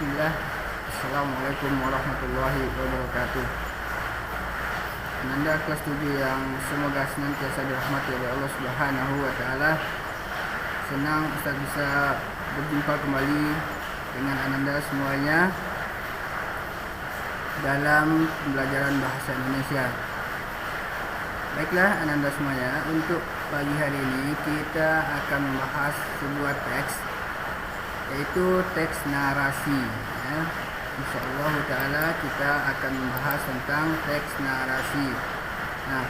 Bismillah. Assalamualaikum warahmatullahi wabarakatuh. Ananda kelas 7 yang semoga senantiasa dirahmati oleh Allah Subhanahu wa taala. Senang Ustaz bisa berjumpa kembali dengan Ananda semuanya dalam pembelajaran bahasa Indonesia. Baiklah Ananda semuanya, untuk pagi hari ini kita akan membahas sebuah teks, yaitu teks narasi. InsyaAllah ta'ala kita akan membahas tentang teks narasi. Nah,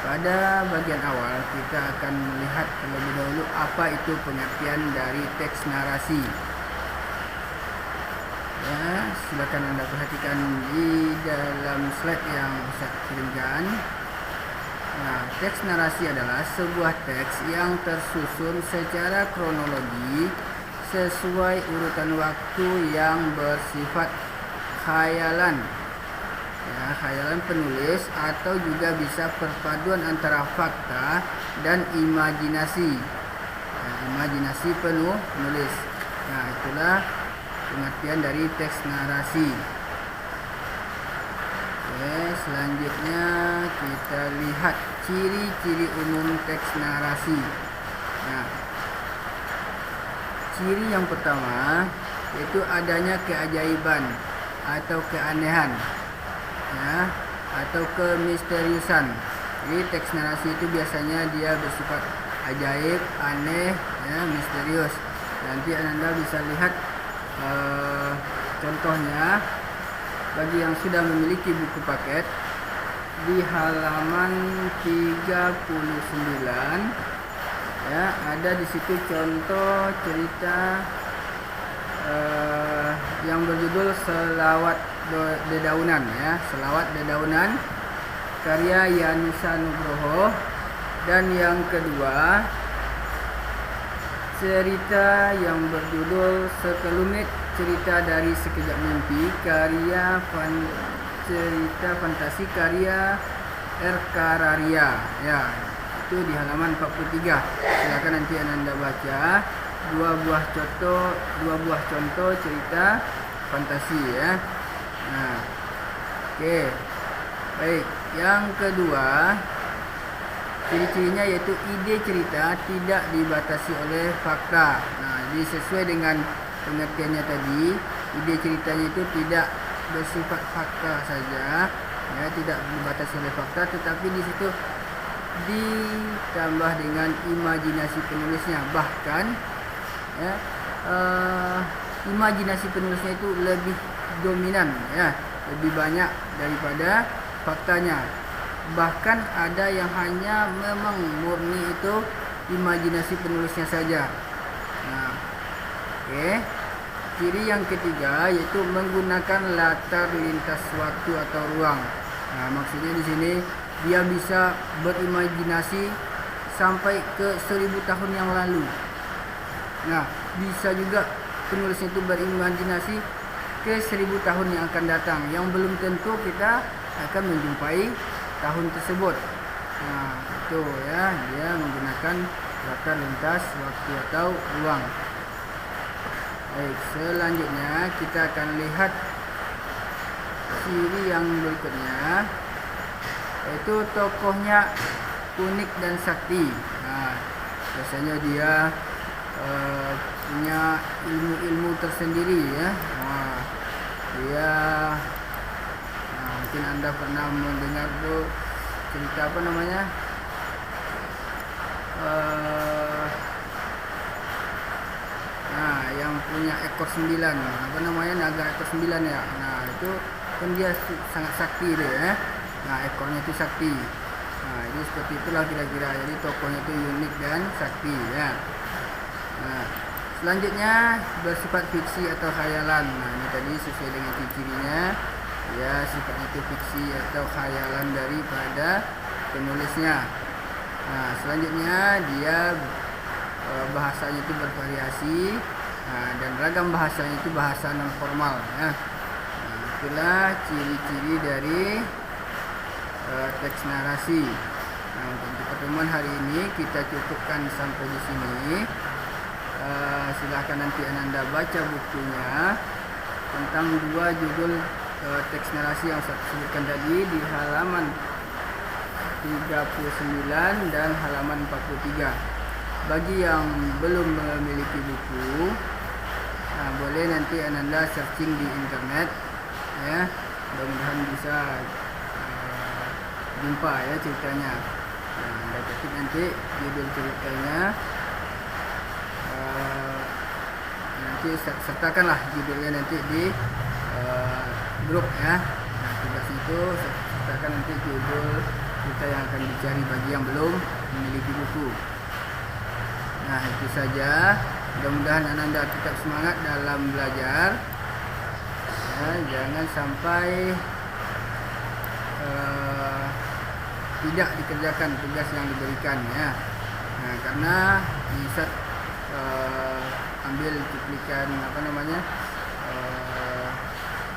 pada bagian awal kita akan melihat terlebih dahulu apa itu pengertian dari teks narasi. Ya, silakan Anda perhatikan di dalam slide yang saya kirimkan. Nah, teks narasi adalah sebuah teks yang tersusun secara kronologi sesuai urutan waktu yang bersifat khayalan. Ya, khayalan penulis atau juga bisa perpaduan antara fakta dan imajinasi. Ya, imajinasi penulis. Nah, itulah pengertian dari teks narasi. Oke, selanjutnya kita lihat ciri-ciri umum teks narasi. Nah, ciri yang pertama yaitu adanya keajaiban atau keanehan, ya, atau kemisteriusan. Jadi teks narasi itu biasanya dia bersifat ajaib, aneh, ya, misterius. Nanti Anda bisa lihat contohnya bagi yang sudah memiliki buku paket di halaman 39. Ya, ada di situ contoh cerita yang berjudul Selawat Dedaunan, ya, Selawat Dedaunan karya Yanusa Nugroho. Dan yang kedua, cerita yang berjudul Sekelumit Cerita dari Sekejap Mimpi cerita fantasi karya R.K. Raria, ya, itu di halaman 43. Silakan nanti Anda baca dua buah contoh cerita fantasi, ya. Nah, oke. Baik, yang kedua, ciri-cirinya yaitu ide cerita tidak dibatasi oleh fakta. Nah, jadi sesuai dengan pengertiannya tadi, ide ceritanya itu tidak bersifat fakta saja, ya, tidak dibatasi oleh fakta, tetapi di situ ditambah dengan imajinasi penulisnya. Bahkan, ya, imajinasi penulisnya itu lebih dominan, ya, lebih banyak daripada faktanya. Bahkan ada yang hanya memang murni itu imajinasi penulisnya saja. Nah, oke. Ciri yang ketiga yaitu menggunakan latar lintas waktu atau ruang. Nah, maksudnya di sini dia bisa berimajinasi sampai ke 1000 tahun yang lalu. Nah, bisa juga penulisnya itu berimajinasi ke 1000 tahun yang akan datang, yang belum tentu kita akan menjumpai tahun tersebut. Nah, itu, ya, dia menggunakan latar lintas waktu atau ruang. Baik, selanjutnya kita akan lihat ciri yang berikutnya, yaitu tokohnya unik dan sakti. Nah, biasanya dia punya ilmu-ilmu tersendiri, ya. Nah, dia mungkin Anda pernah mendengar tuh cerita apa namanya, yang punya ekor 9, apa namanya, naga ekor 9, ya. Nah, itu kan dia sangat sakti dia, ya. Nah, ekornya itu sakti. Nah, ini seperti itulah kira-kira. Jadi tokohnya itu unik dan sakti, ya. Nah, selanjutnya bersifat fiksi atau khayalan. Nah, ini tadi sesuai dengan ciri-cirinya, ya, sifatnya itu fiksi atau khayalan daripada penulisnya. Nah, selanjutnya dia bahasanya itu bervariasi, dan ragam bahasanya itu bahasa non formal, ya. Nah, itulah ciri-ciri dari teks narasi. Nah, untuk pertemuan hari ini kita cukupkan sampai di sini. Silahkan nanti Anda baca bukunya. tentang dua judul teks narasi yang saya sebutkan tadi di halaman 39 dan halaman 43. Bagi yang belum memiliki buku, boleh nanti Ananda searching di internet ya. Mudah-mudahan bisa jumpa ya ceritanya. Anda ketik nanti judul ceritanya, nanti sertakanlah judulnya nanti di grup ya. Nah, tugas itu sertakan nanti judul cerita yang akan dicari bagi yang belum memiliki buku. Nah, itu saja. Mudah-mudahan Ananda tetap semangat dalam belajar ya, jangan sampai tidak dikerjakan tugas yang diberikan ya. Nah, karena bisa ambil cuplikan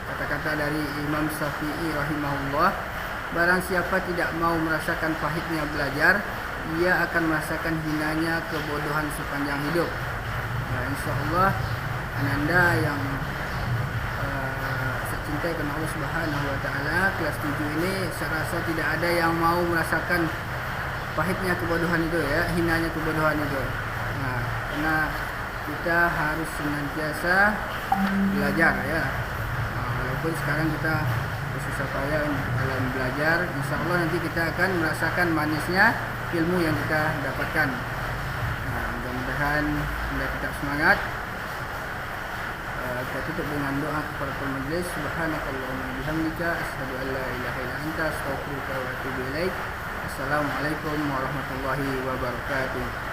kata-kata dari Imam Syafi'i rahimahullah, barang siapa tidak mau merasakan pahitnya belajar, ia akan merasakan hinanya kebodohan sepanjang hidup. Nah, insyaallah Ananda yang cintai karena Allah Subhanahu wa taala, kelas 7 ini saya rasa tidak ada yang mau merasakan pahitnya kebodohan itu ya, hinanya kebodohan itu. Nah, karena kita harus senantiasa belajar ya. Nah, walaupun sekarang kita bersusah payah dalam belajar, insyaallah nanti kita akan merasakan manisnya ilmu yang kita dapatkan. Nah, mudah-mudahan Anda tetap semangat. Kita tutup dengan doa kepada majlis. Subhanakallahumma wa bihamdika asyhadu an la ilaha illa anta astaghfiruka wa atubu ilaik. Assalamualaikum warahmatullahi wabarakatuh.